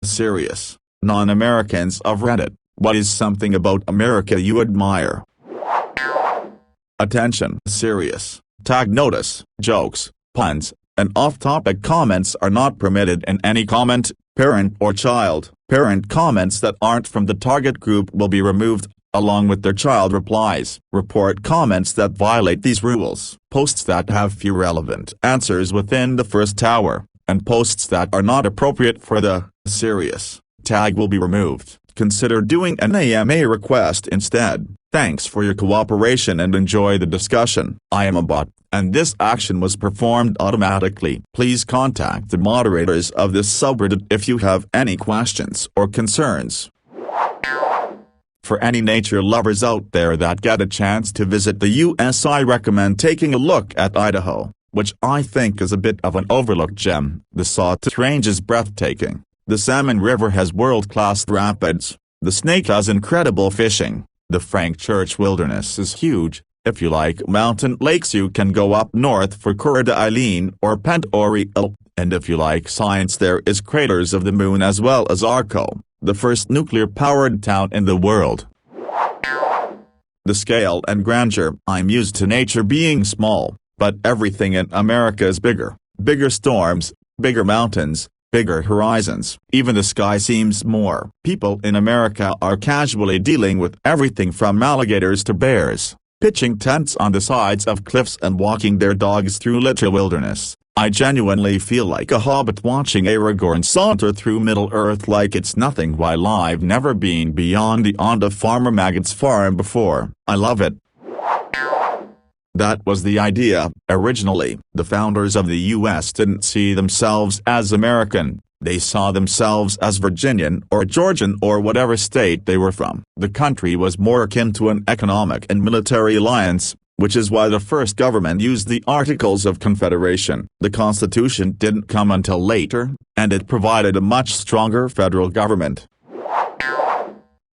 Serious, non-Americans of Reddit, what is something about America you admire? Attention! Serious, tag notice, jokes, puns, and off-topic comments are not permitted in any comment, parent or child. Parent comments that aren't from the target group will be removed, along with their child replies. Report comments that violate these rules. Posts that have few relevant answers within the first hour, and posts that are not appropriate for the serious tag will be removed. Consider doing an AMA request instead. Thanks for your cooperation and enjoy the discussion. I am a bot, and this action was performed automatically. Please contact the moderators of this subreddit if you have any questions or concerns. For any nature lovers out there that get a chance to visit the US, I recommend taking a look at Idaho, which I think is a bit of an overlooked gem. The Sawtooth Range is breathtaking. The Salmon River has world-class rapids. The Snake has incredible fishing. The Frank Church Wilderness is huge. If you like mountain lakes, you can go up north for Coeur d'Alene or Pend-Oreille. And if you like science, there is Craters of the Moon as well as Arco, the first nuclear-powered town in the world. The scale and grandeur. I'm used to nature being small, but everything in America is bigger. Bigger storms, bigger mountains, bigger horizons. Even the sky seems more. People in America are casually dealing with everything from alligators to bears, pitching tents on the sides of cliffs and walking their dogs through literal wilderness. I genuinely feel like a hobbit watching Aragorn saunter through Middle-earth like it's nothing, while I've never been beyond the end of Farmer Maggot's farm before. I love it. That was the idea. Originally, the founders of the U.S. didn't see themselves as American. They saw themselves as Virginian or Georgian or whatever state they were from. The country was more akin to an economic and military alliance, which is why the first government used the Articles of Confederation. The Constitution didn't come until later, and it provided a much stronger federal government.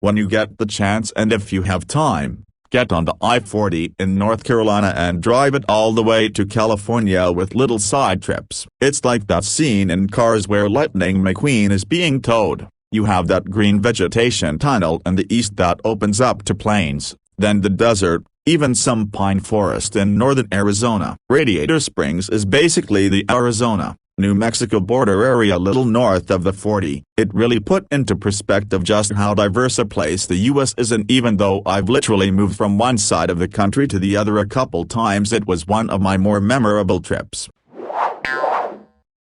When you get the chance, and if you have time, get on the I-40 in North Carolina and drive it all the way to California with little side trips. It's like that scene in Cars where Lightning McQueen is being towed. You have that green vegetation tunnel in the east that opens up to plains, then the desert, even some pine forest in northern Arizona. Radiator Springs is basically the Arizona, New Mexico border area a little north of the 40. It really put into perspective just how diverse a place the U.S. is, and even though I've literally moved from one side of the country to the other a couple times, it was one of my more memorable trips.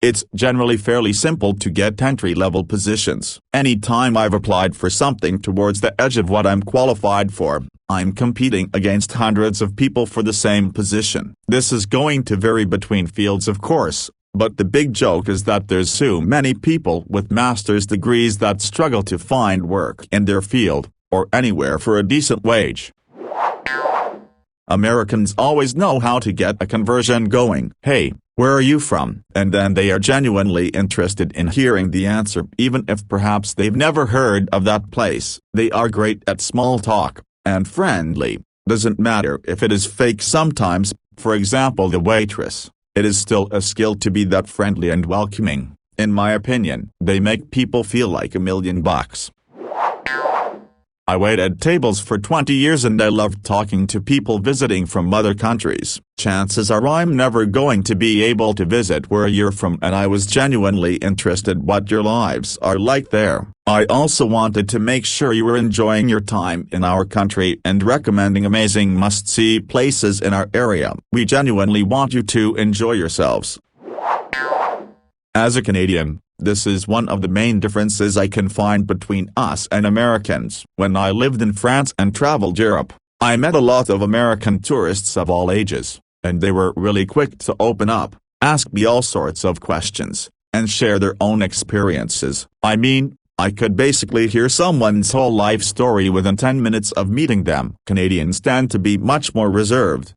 It's generally fairly simple to get entry-level positions. Anytime I've applied for something towards the edge of what I'm qualified for, I'm competing against hundreds of people for the same position. This is going to vary between fields, of course, but the big joke is that there's so many people with master's degrees that struggle to find work in their field, or anywhere for a decent wage. Americans always know how to get a conversation going. Hey, where are you from? And then they are genuinely interested in hearing the answer, even if perhaps they've never heard of that place. They are great at small talk, and friendly. Doesn't matter if it is fake sometimes. For example, the waitress. It is still a skill to be that friendly and welcoming. In my opinion, they make people feel like $1,000,000. I waited tables for 20 years and I loved talking to people visiting from other countries. Chances are I'm never going to be able to visit where you're from, and I was genuinely interested what your lives are like there. I also wanted to make sure you were enjoying your time in our country and recommending amazing must-see places in our area. We genuinely want you to enjoy yourselves. As a Canadian, this is one of the main differences I can find between us and Americans. When I lived in France and traveled Europe, I met a lot of American tourists of all ages, and they were really quick to open up, ask me all sorts of questions, and share their own experiences. I mean, I could basically hear someone's whole life story within 10 minutes of meeting them. Canadians tend to be much more reserved.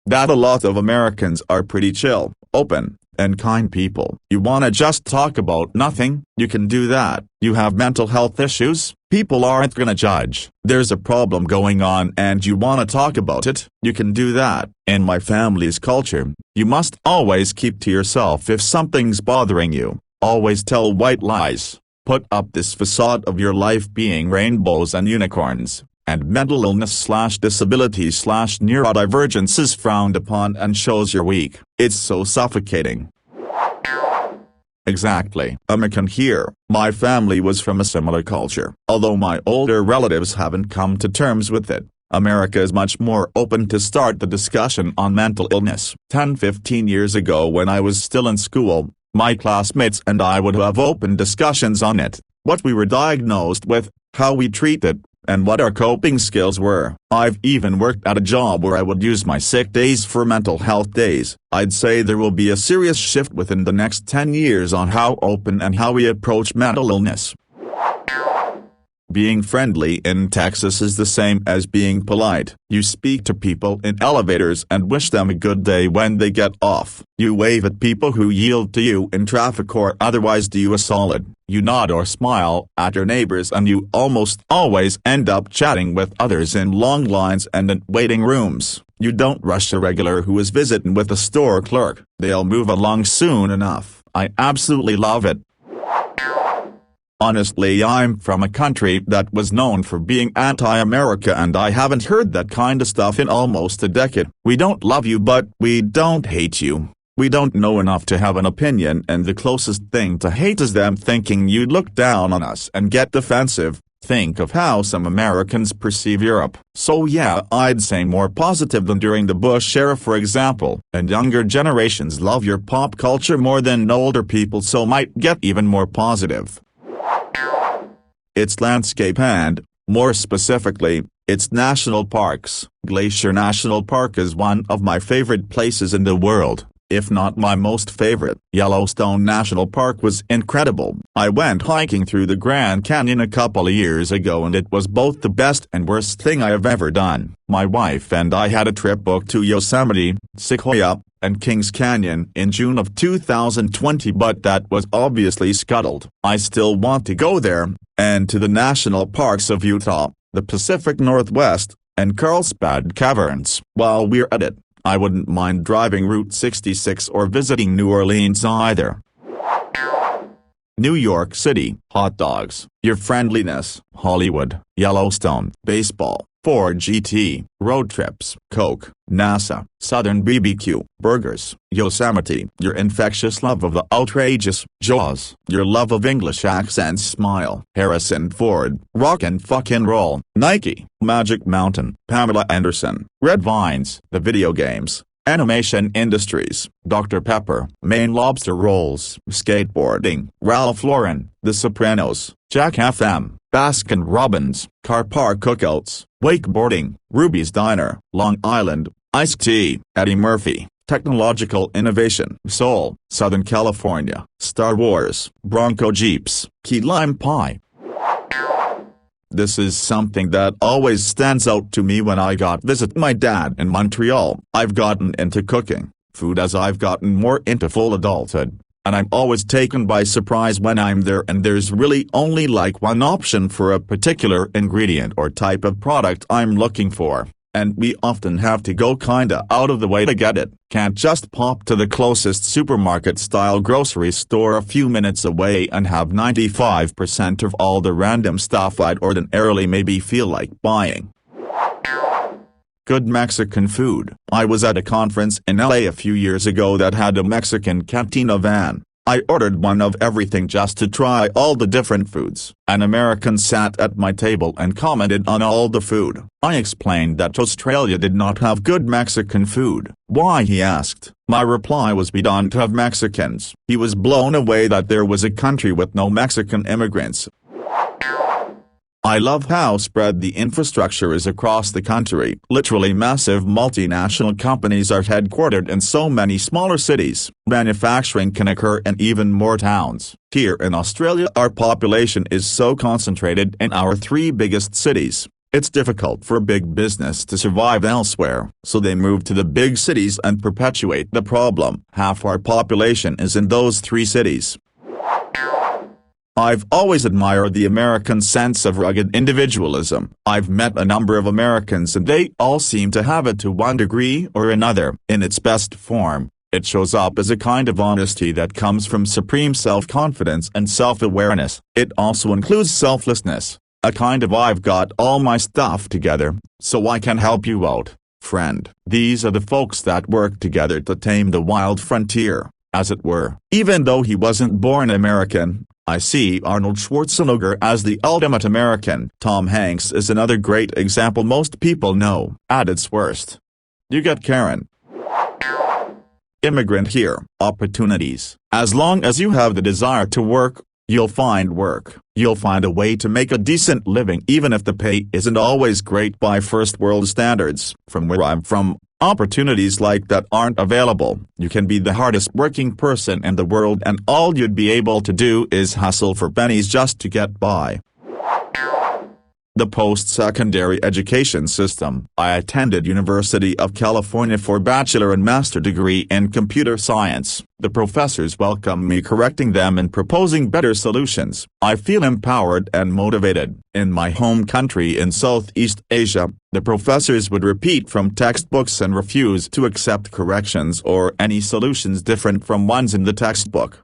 That a lot of Americans are pretty chill, open, and kind people. You wanna just talk about nothing? You can do that. You have mental health issues? People aren't gonna judge. There's a problem going on and you wanna talk about it? You can do that. In my family's culture, you must always keep to yourself if something's bothering you. Always tell white lies. Put up this facade of your life being rainbows and unicorns, and mental illness/disability/neurodivergence is frowned upon and shows you're weak. It's so suffocating. Exactly. American here. My family was from a similar culture. Although my older relatives haven't come to terms with it, America is much more open to start the discussion on mental illness. 10-15 years ago when I was still in school, my classmates and I would have open discussions on it, what we were diagnosed with, how we treat it, and what our coping skills were. I've even worked at a job where I would use my sick days for mental health days. I'd say there will be a serious shift within the next 10 years on how open and how we approach mental illness. Being friendly in Texas is the same as being polite. You speak to people in elevators and wish them a good day when they get off. You wave at people who yield to you in traffic or otherwise do you a solid. You nod or smile at your neighbors and you almost always end up chatting with others in long lines and in waiting rooms. You don't rush a regular who is visiting with a store clerk. They'll move along soon enough. I absolutely love it. Honestly, I'm from a country that was known for being anti-America and I haven't heard that kind of stuff in almost a decade. We don't love you but we don't hate you. We don't know enough to have an opinion and the closest thing to hate is them thinking you'd look down on us and get defensive. Think of how some Americans perceive Europe. So yeah, I'd say more positive than during the Bush era for example, and younger generations love your pop culture more than older people so might get even more positive. Its landscape and, more specifically, its national parks. Glacier National Park is one of my favorite places in the world, if not my most favorite. Yellowstone National Park was incredible. I went hiking through the Grand Canyon a couple of years ago and it was both the best and worst thing I have ever done. My wife and I had a trip booked to Yosemite, Sequoia, and Kings Canyon in June of 2020 but that was obviously scuttled. I still want to go there, and to the national parks of Utah, the Pacific Northwest, and Carlsbad Caverns. While we're at it, I wouldn't mind driving Route 66 or visiting New Orleans either. New York City, hot dogs, your friendliness, Hollywood, Yellowstone, baseball, Ford GT, road trips, Coke, NASA, Southern BBQ, burgers, Yosemite, your infectious love of the outrageous, Jaws, your love of English accents, Smile, Harrison Ford, rock and fucking roll, Nike, Magic Mountain, Pamela Anderson, Red Vines, the video games, animation industries, Dr. Pepper, Maine lobster rolls, skateboarding, Ralph Lauren, The Sopranos, Jack FM, Baskin Robbins, car park cookouts, wakeboarding, Ruby's Diner, Long Island, iced tea, Eddie Murphy, technological innovation, Seoul, Southern California, Star Wars, Bronco Jeeps, key lime pie. This is something that always stands out to me when I visit my dad in Montreal. I've gotten into cooking food as I've gotten more into full adulthood, and I'm always taken by surprise when I'm there and there's really only like one option for a particular ingredient or type of product I'm looking for, and we often have to go kinda out of the way to get it. Can't just pop to the closest supermarket-style grocery store a few minutes away and have 95% of all the random stuff I'd ordinarily maybe feel like buying. Good Mexican food. I was at a conference in LA a few years ago that had a Mexican cantina van. I ordered one of everything just to try all the different foods. An American sat at my table and commented on all the food. I explained that Australia did not have good Mexican food. Why, he asked. My reply was, we don't have Mexicans. He was blown away that there was a country with no Mexican immigrants. I love how spread the infrastructure is across the country. Literally massive multinational companies are headquartered in so many smaller cities. Manufacturing can occur in even more towns. Here in Australia, our population is so concentrated in our three biggest cities. It's difficult for big business to survive elsewhere, so they move to the big cities and perpetuate the problem. Half our population is in those three cities. I've always admired the American sense of rugged individualism. I've met a number of Americans and they all seem to have it to one degree or another. In its best form, It shows up as a kind of honesty that comes from supreme self-confidence and self-awareness. It also includes selflessness, a kind of I've got all my stuff together, so I can help you out, friend. These are the folks that work together to tame the wild frontier, as it were. Even though he wasn't born American, I see Arnold Schwarzenegger as the ultimate American. Tom Hanks is another great example most people know. At its worst, you get Karen. Immigrant here. Opportunities. As long as you have the desire to work, you'll find work. You'll find a way to make a decent living even if the pay isn't always great by first world standards. From where I'm from, opportunities like that aren't available. You can be the hardest working person in the world and all you'd be able to do is hustle for pennies just to get by. The post-secondary education system. I attended University of California for bachelor and master degree in computer science. The professors welcomed me, correcting them and proposing better solutions. I feel empowered and motivated. In my home country in Southeast Asia, the professors would repeat from textbooks and refuse to accept corrections or any solutions different from ones in the textbook.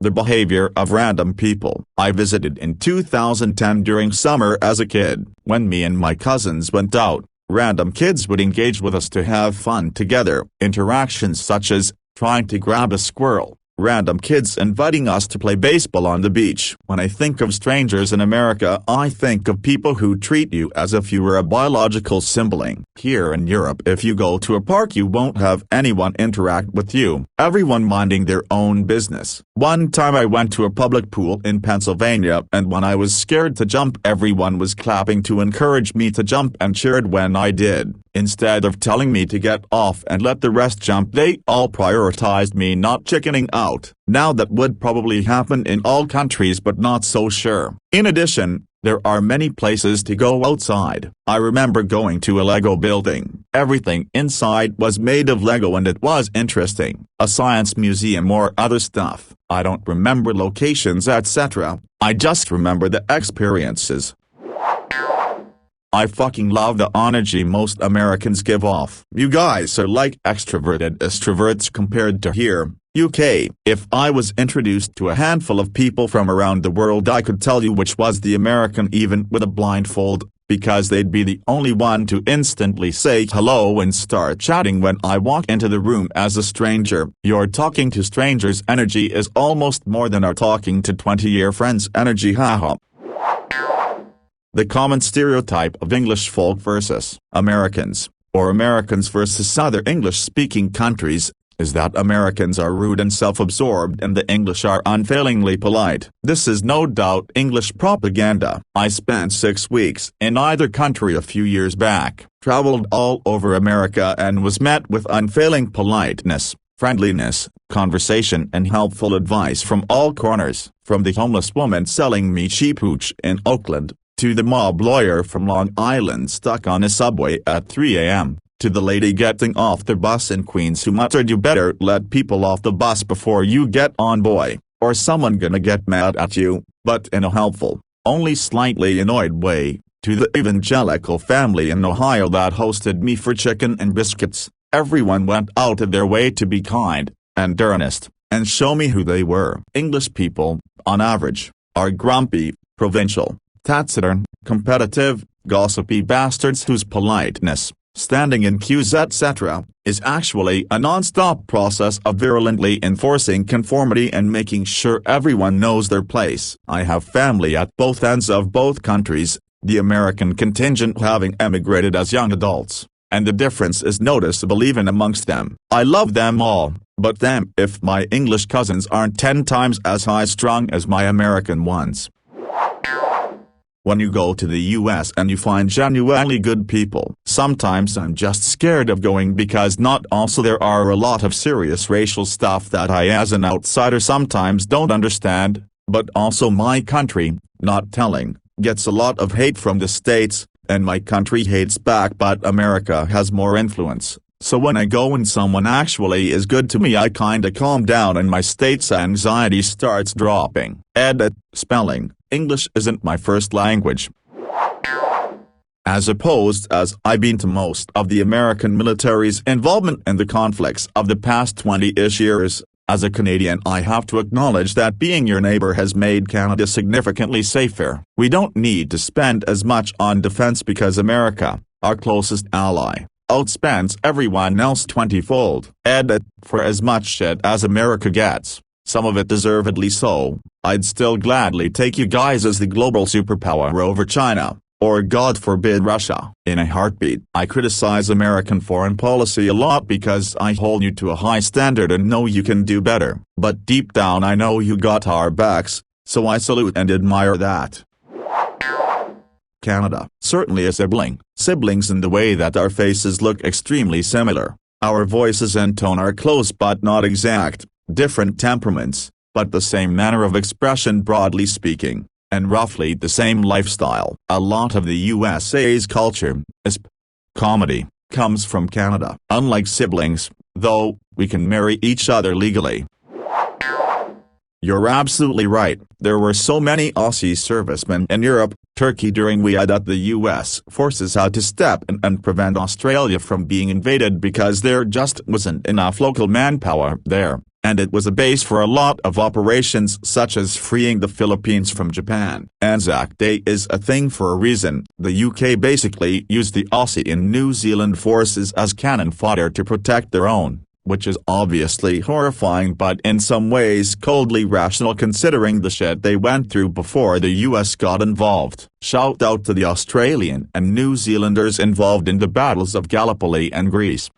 The behavior of random people. I visited in 2010 during summer as a kid. When me and my cousins went out, random kids would engage with us to have fun together. Interactions such as trying to grab a squirrel, random kids inviting us to play baseball on the beach. When I think of strangers in America, I think of people who treat you as if you were a biological sibling. Here in Europe, if you go to a park, you won't have anyone interact with you, everyone minding their own business. One time I went to a public pool in Pennsylvania, and when I was scared to jump, everyone was clapping to encourage me to jump and cheered when I did. Instead of telling me to get off and let the rest jump, they all prioritized me not chickening out. Now that would probably happen in all countries, but not so sure. In addition, there are many places to go outside. I remember going to a Lego building. Everything inside was made of Lego and it was interesting. A science museum or other stuff. I don't remember locations, etc. I just remember the experiences. I fucking love the energy most Americans give off. You guys are like extroverted extroverts compared to here, UK. If I was introduced to a handful of people from around the world, I could tell you which was the American even with a blindfold, because they'd be the only one to instantly say hello and start chatting when I walk into the room as a stranger. Your talking to strangers energy is almost more than our talking to 20-year friends energy, haha. The common stereotype of English folk versus Americans, or Americans versus other English-speaking countries, is that Americans are rude and self-absorbed and the English are unfailingly polite. This is no doubt English propaganda. I spent 6 weeks in either country a few years back, traveled all over America and was met with unfailing politeness, friendliness, conversation and helpful advice from all corners. From the homeless woman selling me cheap hooch in Oakland, to the mob lawyer from Long Island stuck on a subway at 3 a.m., to the lady getting off the bus in Queens who muttered, "You better let people off the bus before you get on, boy, or someone gonna get mad at you," but in a helpful, only slightly annoyed way, to the evangelical family in Ohio that hosted me for chicken and biscuits. Everyone went out of their way to be kind, and earnest, and show me who they were. English people, on average, are grumpy, provincial, taciturn, competitive, gossipy bastards whose politeness, standing in queues etc., is actually a non-stop process of virulently enforcing conformity and making sure everyone knows their place. I have family at both ends of both countries, the American contingent having emigrated as young adults, and the difference is noticeable even amongst them. I love them all, but damn if my English cousins aren't 10 times as high-strung as my American ones. When you go to the US and you find genuinely good people, sometimes I'm just scared of going because not also there are a lot of serious racial stuff that I as an outsider sometimes don't understand, but also my country, not telling, gets a lot of hate from the States, and my country hates back, but America has more influence. So when I go and someone actually is good to me, I kinda calm down and my state's anxiety starts dropping. Edit, spelling, English isn't my first language. as opposed as I've been to most of the American military's involvement in the conflicts of the past 20-ish years. As a Canadian, I have to acknowledge that being your neighbor has made Canada significantly safer. We don't need to spend as much on defense because America, our closest ally, outspends everyone else 20-fold. Edit, for as much shit as America gets, some of it deservedly so, I'd still gladly take you guys as the global superpower over China, or God forbid Russia, in a heartbeat. I criticize American foreign policy a lot because I hold you to a high standard and know you can do better. But deep down I know you got our backs, so I salute and admire that. Canada, certainly a sibling. Siblings in the way that our faces look extremely similar. Our voices and tone are close but not exact, different temperaments, but the same manner of expression broadly speaking, and roughly the same lifestyle. A lot of the USA's culture, comedy, comes from Canada. Unlike siblings, though, we can marry each other legally. You're absolutely right. There were so many Aussie servicemen in Europe, Turkey during we that the US forces had to step in and prevent Australia from being invaded because there just wasn't enough local manpower there, and it was a base for a lot of operations such as freeing the Philippines from Japan. Anzac Day is a thing for a reason. The UK basically used the Aussie and New Zealand forces as cannon fodder to protect their own, which is obviously horrifying but in some ways coldly rational considering the shit they went through before the US got involved. Shout out to the Australian and New Zealanders involved in the battles of Gallipoli and Greece.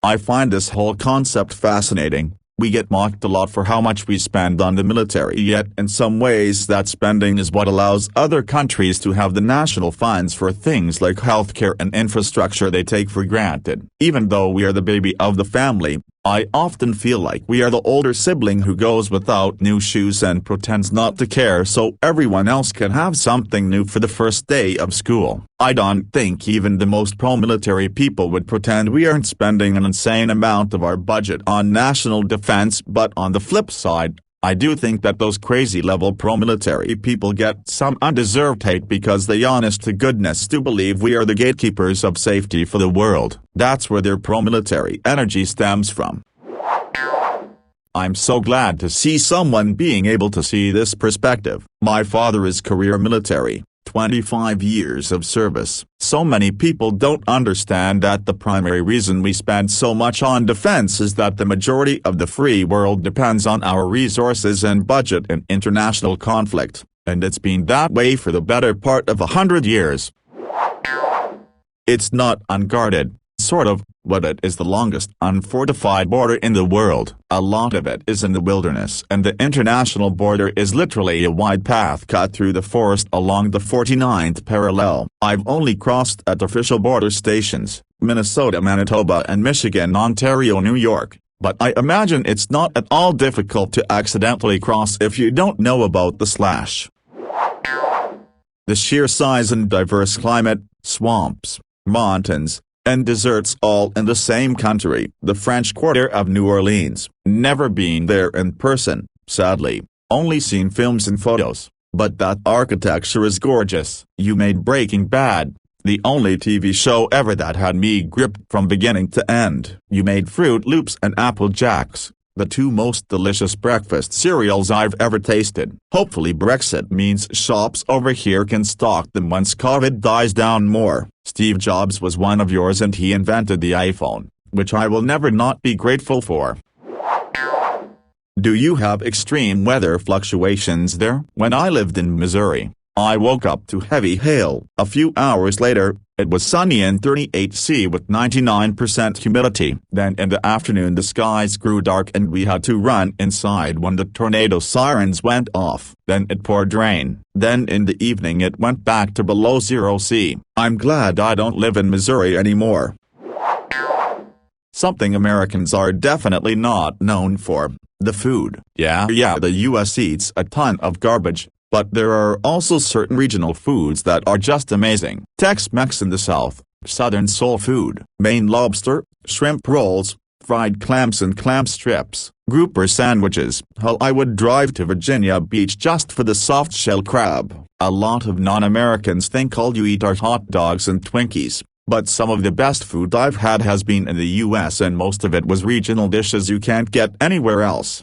I find this whole concept fascinating. We get mocked a lot for how much we spend on the military, yet in some ways that spending is what allows other countries to have the national funds for things like healthcare and infrastructure they take for granted. Even though we are the baby of the family, I often feel like we are the older sibling who goes without new shoes and pretends not to care so everyone else can have something new for the first day of school. I don't think even the most pro-military people would pretend we aren't spending an insane amount of our budget on national defense, but on the flip side, I do think that those crazy-level pro-military people get some undeserved hate because they honest to goodness do believe we are the gatekeepers of safety for the world. That's where their pro-military energy stems from. I'm so glad to see someone being able to see this perspective. My father is career military, 25 years of service. So many people don't understand that the primary reason we spend so much on defense is that the majority of the free world depends on our resources and budget in international conflict, and it's been that way for the better part of 100 years. It's not unguarded, sort of, but it is the longest unfortified border in the world. A lot of it is in the wilderness, and the international border is literally a wide path cut through the forest along the 49th parallel. I've only crossed at official border stations, Minnesota, Manitoba and Michigan, Ontario, New York, but I imagine it's not at all difficult to accidentally cross if you don't know about the slash. The sheer size and diverse climate, swamps, mountains, and deserts all in the same country. The French Quarter of New Orleans. Never been there in person, sadly, only seen films and photos, but that architecture is gorgeous. You made Breaking Bad, the only TV show ever that had me gripped from beginning to end. You made Fruit Loops and Apple Jacks, the two most delicious breakfast cereals I've ever tasted. Hopefully Brexit means shops over here can stock them once COVID dies down more. Steve Jobs was one of yours and he invented the iPhone, which I will never not be grateful for. Do you have extreme weather fluctuations there? When I lived in Missouri, I woke up to heavy hail. A few hours later, it was sunny and 38°C with 99% humidity. Then in the afternoon the skies grew dark and we had to run inside when the tornado sirens went off. Then it poured rain. Then in the evening it went back to below 0°C. I'm glad I don't live in Missouri anymore. Something Americans are definitely not known for: the food. Yeah, the US eats a ton of garbage, but there are also certain regional foods that are just amazing. Tex-Mex in the South, Southern soul food, Maine lobster, shrimp rolls, fried clams and clam strips, grouper sandwiches. Hell, I would drive to Virginia Beach just for the soft-shell crab. A lot of non-Americans think all you eat are hot dogs and Twinkies, but some of the best food I've had has been in the US, and most of it was regional dishes you can't get anywhere else.